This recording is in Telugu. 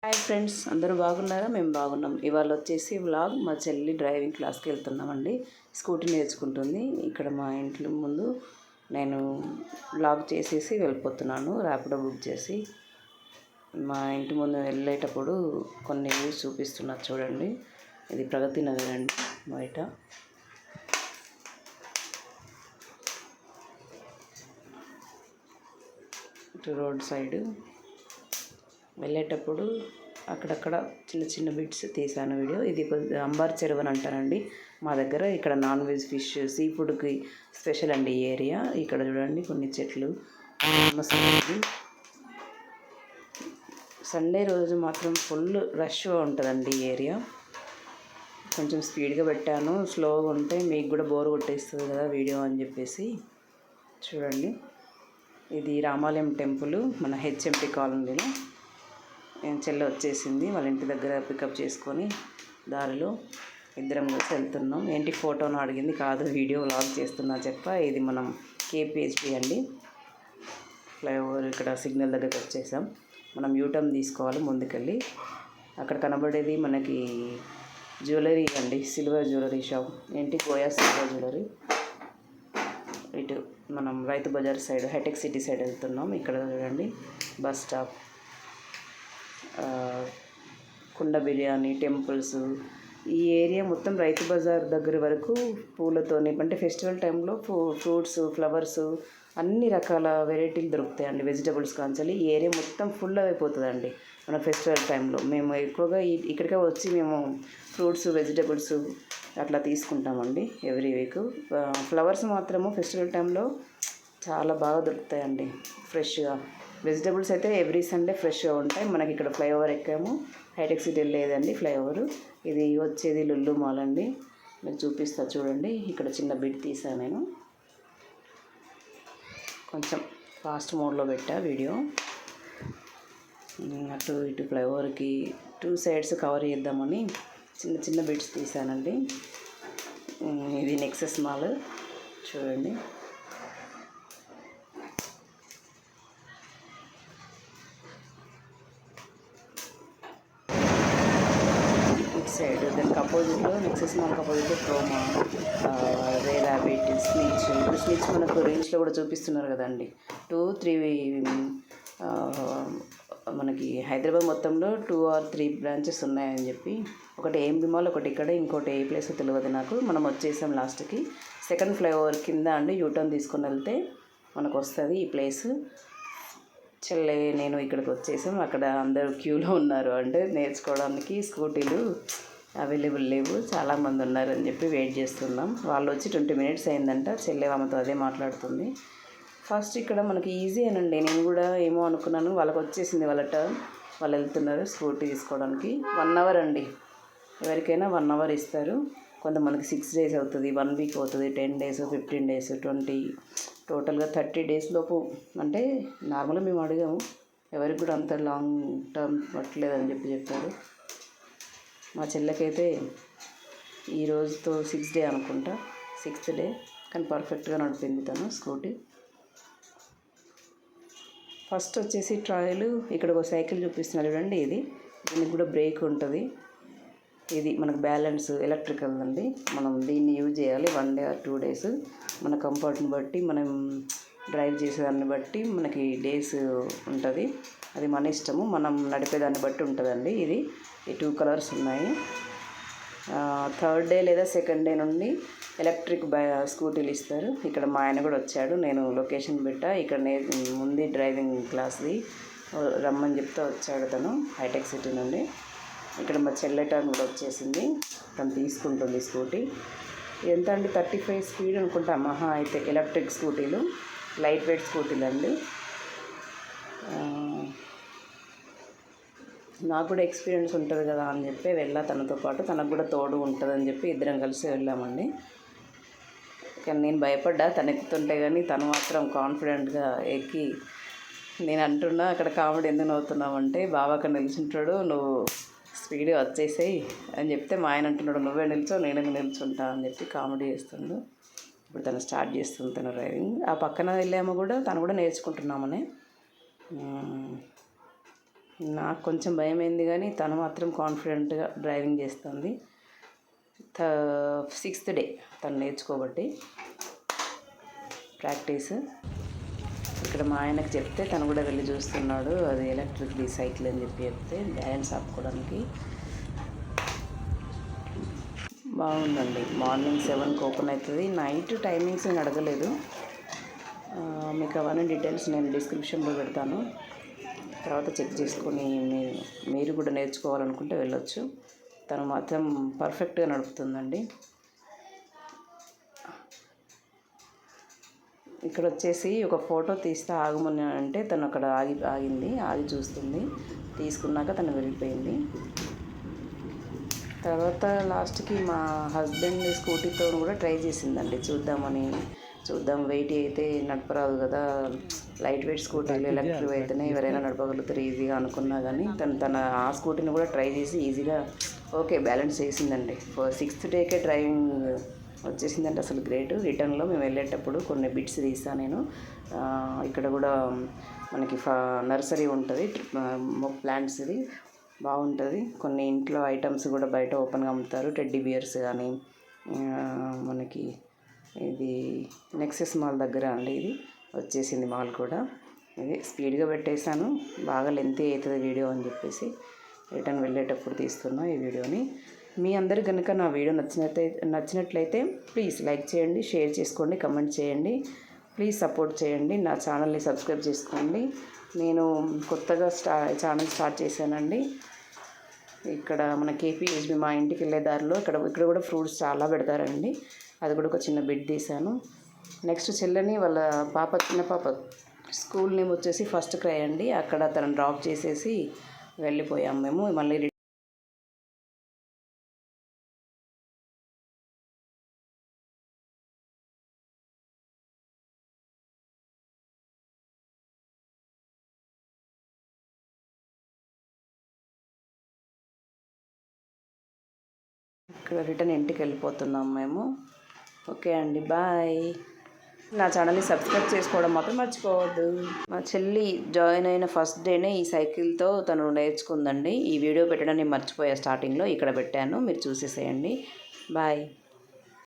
హాయ్ ఫ్రెండ్స్, అందరూ బాగున్నారా? మేము బాగున్నాం. ఇవాళ వచ్చేసి వ్లాగ్ మా చెల్లి డ్రైవింగ్ క్లాస్కి వెళ్తున్నామండి. స్కూటీ నేర్చుకుంటుంది. ఇక్కడ మా ఇంట్లో ముందు నేను వ్లాగ్ చేసేసి వెళ్ళిపోతున్నాను, ర్యాపిడో బుక్ చేసి. మా ఇంటి ముందు వెళ్ళేటప్పుడు కొన్ని వ్యూస్ చూపిస్తున్నారు చూడండి. ఇది ప్రగతి నగర్ అండి. బయట ఇటు రోడ్ సైడు వెళ్ళేటప్పుడు అక్కడక్కడ చిన్న చిన్న బిట్స్ తీసాను వీడియో. ఇది అంబార్ చెరువు అని అంటారండి మా దగ్గర. ఇక్కడ నాన్ వెజ్, ఫిష్, సీ ఫుడ్కి స్పెషల్ అండి ఈ ఏరియా. ఇక్కడ చూడండి కొన్ని చెట్లు. సండే రోజు మాత్రం ఫుల్ రష్గా ఉంటుందండి ఈ ఏరియా. కొంచెం స్పీడ్గా పెట్టాను, స్లోగా ఉంటే మీకు కూడా బోర్ కొట్టేస్తుంది కదా వీడియో అని చెప్పేసి. చూడండి, ఇది రామాలయం టెంపుల్ మన హెచ్ఎంటి కాలనీలో. చెల్లె వచ్చేసింది, వాళ్ళ ఇంటి దగ్గర పికప్ చేసుకొని దారిలో ఇద్దరం కలిసి వెళ్తున్నాం. ఏంటి ఫోటోను అడిగింది, కాదు వీడియో వ్లాగ్ చేస్తున్నా చెప్ప. ఇది మనం కేపీహెచ్పి అండి, ఫ్లైఓవర్. ఇక్కడ సిగ్నల్ దగ్గరికి వచ్చేసాం. మనం యూటర్న్ తీసుకోవాలి ముందుకెళ్ళి. అక్కడ కనబడేది మనకి జ్యువెలరీ అండి, సిల్వర్ జ్యువెలరీ షాప్. ఏంటి గోయా సిల్వర్ జ్యువెలరీ. ఇటు మనం రైతు బజార్ సైడ్, హైటెక్ సిటీ సైడ్ వెళ్తున్నాం. ఇక్కడ చూడండి బస్ స్టాప్, కుండ బిర్యానీ, టెంపుల్స్. ఈ ఏరియా మొత్తం రైతు బజార్ దగ్గర వరకు పూలతోని, అంటే ఫెస్టివల్ టైంలో ఫ్రూట్స్, ఫ్లవర్స్, అన్ని రకాల వెరైటీలు దొరుకుతాయండి. వెజిటబుల్స్ కాంచాలి. ఈ ఏరియా మొత్తం ఫుల్ అయిపోతుందండి మన ఫెస్టివల్ టైంలో. మేము ఎక్కువగా ఇక్కడికే వచ్చి మేము ఫ్రూట్స్, వెజిటబుల్స్ అట్లా తీసుకుంటామండి ఎవ్రీ వీక్. ఫ్లవర్స్ మాత్రము ఫెస్టివల్ టైంలో చాలా బాగా దొరుకుతాయండి ఫ్రెష్గా. వెజిటబుల్స్ అయితే ఎవ్రీ సండే ఫ్రెష్గా ఉంటాయి. మనకి ఇక్కడ ఫ్లైఓవర్ ఎక్కాము, హైటెక్ సిటీ లేదండి ఫ్లైఓవర్. ఇది వచ్చేది లుల్లు మాల్ అండి. మీకు చూపిస్తా చూడండి. ఇక్కడ చిన్న బిట్ తీసాను నేను, కొంచెం ఫాస్ట్ మోడ్లో పెట్టా వీడియో. అటు ఇటు ఫ్లైఓవర్కి 2 సైడ్స్ కవర్ చేద్దామని చిన్న చిన్న బిట్స్ తీసానండి. ఇది నెక్సెస్ మాల్ చూడండి. సైడ్ దానికి అపోజిట్లో, నెక్సెస్ మాల్కి అపోజిట్లో ప్రోమా, రే ర్యాబిట్, స్నిచ్. ఇప్పుడు స్నిచ్ మనకు రీల్స్లో కూడా చూపిస్తున్నారు కదండి. 2-3 మనకి హైదరాబాద్ మొత్తంలో 2 or 3 బ్రాంచెస్ ఉన్నాయని చెప్పి. ఒకటి ఏఎంబి మాల్, ఒకటి ఇక్కడ, ఇంకోటి ఏ ప్లేస్ తెలియదు నాకు. మనం వచ్చేసాం లాస్ట్కి. సెకండ్ ఫ్లైఓవర్ కింద అండి యూటర్న్ తీసుకొని వెళ్తే మనకు వస్తుంది ఈ ప్లేస్. చెల్లె నేను ఇక్కడికి వచ్చేసాం. అక్కడ అందరూ క్యూలో ఉన్నారు, అంటే నేర్చుకోవడానికి స్కూటీలు అవైలబుల్ లేవు, చాలామంది ఉన్నారని చెప్పి వెయిట్ చేస్తున్నాం. వాళ్ళు వచ్చి 20 minutes అయిందంట. చెల్లె ఆమెతో అదే మాట్లాడుతుంది. ఫస్ట్ ఇక్కడ మనకి ఈజీ అనండి. నేను కూడా ఏమో అనుకున్నాను, వాళ్ళకి వచ్చేసింది వాళ్ళ టర్న్. వాళ్ళు వెళ్తున్నారు స్కూటీ తీసుకోవడానికి. 1 hour అండి, ఎవరికైనా 1 hour ఇస్తారు. కొంతమందికి 6 days అవుతుంది, 1 week అవుతుంది, 10 days, 15 days, 20, టోటల్గా 30 days లోపు. అంటే నార్మల్గా మేము అడిగాము, ఎవరికి కూడా అంత లాంగ్ టర్మ్ పట్టలేదని చెప్పారు. మా చెల్లెకైతే ఈ రోజుతో 6th day అనుకుంటా, 6th day, కానీ పర్ఫెక్ట్గా నడిపింది తను స్కూటీ. ఫస్ట్ వచ్చేసి ట్రయల్. ఇక్కడ ఒక సైకిల్ చూపిస్తున్నారు చూడండి. దీనికి కూడా బ్రేక్ ఉంటుంది. ఇది మనకు బ్యాలెన్స్ ఎలక్ట్రికల్ అండి. మనం దీన్ని యూజ్ చేయాలి 1 day or 2 days. మన కంఫర్ట్ని బట్టి, మనం డ్రైవ్ చేసేదాన్ని బట్టి మనకి డేస్ ఉంటుంది. అది మన ఇష్టము, మనం నడిపేదాన్ని బట్టి ఉంటుందండి. ఈ 2 colours ఉన్నాయి. 3rd day లేదా 2nd day నుండి ఎలక్ట్రిక్ స్కూటీలు ఇస్తారు. ఇక్కడ మా ఆయన కూడా వచ్చాడు, నేను లొకేషన్ పెట్టా. ఇక్కడ ముందు డ్రైవింగ్ క్లాస్ది రమ్మని చెప్తే వచ్చాడు తను, హైటెక్ సిటీ నుండి. ఇక్కడ మా చెల్లె టర్న్ కూడా వచ్చేసింది, తను తీసుకుంటుంది స్కూటీ. ఎంత అండి, 35 స్పీడ్ అనుకుంటా మహా అయితే. ఎలక్ట్రిక్ స్కూటీలు, లైట్ వెయిట్ స్కూటీలు అండి. నాకు కూడా ఎక్స్పీరియన్స్ ఉంటుంది కదా అని చెప్పి వెళ్ళా తనతో పాటు. తనకు కూడా తోడు ఉంటుందని చెప్పి ఇద్దరం కలిసి వెళ్ళామండి. కానీ నేను భయపడ్డా తను ఎక్కుతుంటే, కానీ తను మాత్రం కాన్ఫిడెంట్గా ఎక్కి. నేను అంటున్నా అక్కడ కామెడీ ఎందుకు నవ్వుతున్నామంటే, బావ అక్కడ నిల్చుంటాడు, నువ్వు స్పీడ్గా వచ్చేసేయి అని చెప్తే మా ఆయన అంటున్నాడు, నువ్వే నిల్చో, నేను నిల్చుంటా అని చెప్పి కామెడీ చేస్తుండు. ఇప్పుడు తను స్టార్ట్ చేస్తుంది తన డ్రైవింగ్. ఆ పక్కన వెళ్ళాము కూడా, తను కూడా నేర్చుకుంటున్నామని. నాకు కొంచెం భయమైంది కానీ తను మాత్రం కాన్ఫిడెంట్గా డ్రైవింగ్ చేస్తుంది. 6th డే తను నేర్చుకోబట్టి ప్రాక్టీస్. ఇక్కడ మా ఆయనకు చెప్తే తను కూడా వెళ్ళి చూస్తున్నాడు. అది ఎలక్ట్రిక్ సైకిల్ అని చెప్తే బ్యాలెన్స్ ఆపుకోవడానికి బాగుందండి. మార్నింగ్ 7కి ఓపెన్ అవుతుంది. నైట్ టైమింగ్స్ నేను అడగలేదు, మీకు అవన్నీ డీటెయిల్స్ నేను డిస్క్రిప్షన్లో పెడతాను. తర్వాత చెక్ చేసుకొని మీరు కూడా నేర్చుకోవాలనుకుంటే వెళ్ళొచ్చు. తను మాత్రం పర్ఫెక్ట్గా నడుపుతుందండి. ఇక్కడ వచ్చేసి ఒక ఫోటో తీస్తే ఆగమని అంటే తను అక్కడ ఆగి చూస్తుంది. తీసుకున్నాక తను వెళ్ళిపోయింది. తర్వాత లాస్ట్కి మా హస్బెండ్ స్కూటీతో కూడా ట్రై చేసిందండి, చూద్దాం వెయిట్ అయితే నడపరాదు కదా, లైట్ వెయిట్ స్కూటీలు ఎలక్ట్రిక్ అయితేనే ఎవరైనా నడపగలుగుతారు ఈజీగా అనుకున్నా కానీ తన ఆ స్కూటీని కూడా ట్రై చేసి ఈజీగా ఓకే బ్యాలెన్స్ చేసిందండి. 6th డేకే డ్రైవింగ్ వచ్చేసిందంటే అసలు గ్రేట్. రిటర్న్లో మేము వెళ్ళేటప్పుడు కొన్ని బిట్స్ తీసాను నేను. ఇక్కడ కూడా మనకి నర్సరీ ఉంటుంది, ప్లాంట్స్ది బాగుంటుంది. కొన్ని ఇంట్లో ఐటమ్స్ కూడా బయట ఓపెన్గా అమ్ముతారు, టెడ్డీ బియర్స్ కానీ. మనకి ఇది నెక్సెస్ మాల్ దగ్గర అండి, ఇది వచ్చేసింది మాల్ కూడా. ఇది స్పీడ్గా పెట్టేశాను, బాగా లెంతీ అవుతుంది వీడియో అని చెప్పేసి రిటర్న్ వెళ్ళేటప్పుడు తీస్తున్నా ఈ వీడియోని. మీ అందరు కనుక నా వీడియో నచ్చినట్లయితే ప్లీజ్ లైక్ చేయండి, షేర్ చేసుకోండి, కమెంట్ చేయండి, ప్లీజ్ సపోర్ట్ చేయండి. నా ఛానల్ని సబ్స్క్రైబ్ చేసుకోండి. నేను కొత్తగా ఛానల్ స్టార్ట్ చేశానండి. ఇక్కడ మన KPHB మా ఇంటికి వెళ్ళే దారిలో ఇక్కడ కూడా ఫ్రూట్స్ చాలా పెడతారండి. అది కూడా ఒక చిన్న బిట్ తీశాను. నెక్స్ట్ చెల్లెని వాళ్ళ చిన్న పాప స్కూల్ నేమ్ వచ్చేసి ఫస్ట్ క్రై అండి. అక్కడ తనని డ్రాప్ చేసేసి వెళ్ళిపోయాం మేము. మళ్ళీ ఇక్కడ రిటర్న్ ఇంటికి వెళ్ళిపోతున్నాం మేము. ఓకే అండి, బాయ్. నా ఛానల్ని సబ్స్క్రైబ్ చేసుకోవడం మాత్రం మర్చిపోవద్దు. మా చెల్లి జాయిన్ అయిన ఫస్ట్ డేనే ఈ సైకిల్తో తను నేర్చుకుందండి. ఈ వీడియో పెట్టడం నేను మర్చిపోయా, స్టార్టింగ్లో ఇక్కడ పెట్టాను, మీరు చూసేసేయండి. బాయ్.